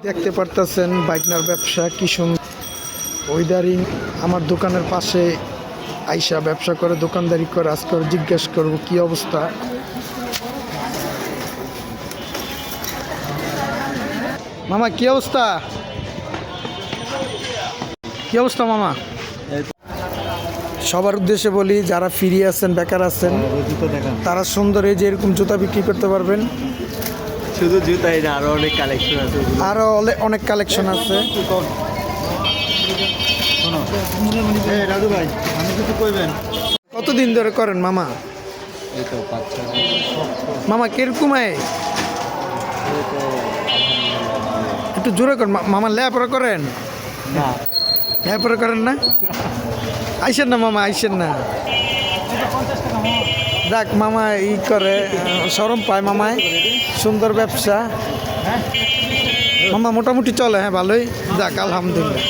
দেখতে পারতেছেন বাইকনার ব্যবসা কি সুন্দর। ওইদারিং আমার দোকানের পাশে আইসা ব্যবসা করে দোকানদারি করে আজকে জিজ্ঞেস করব কি অবস্থা। মামা কি অবস্থা, কি অবস্থা মামা? সবার উদ্দেশ্যে বলি, যারা ফ্রি আছেন বেকার আছেন তারা সুন্দর এই যে এরকম জুতা বিক্রি করতে পারবেন। শুধু জুতাই না, আরো অনেক কালেকশন আছে। আরো অনেক কালেকশন আছে। রাজু ভাই, আমি কিছু কইবেন? কতদিন ধরে করেন মামা? এই তো 5-6 মামা কিরকম একটু জোরে করেন মামা। লেপরা করেন না, লেপরা করেন না? আইসেন না মামা, আইসেন না। দেখ মামা ই করে, শরম পায় মামায়। সুন্দর ব্যবসা মামা, মোটামুটি চলে। হ্যাঁ ভালোই, যাক আলহামদুলিল্লাহ।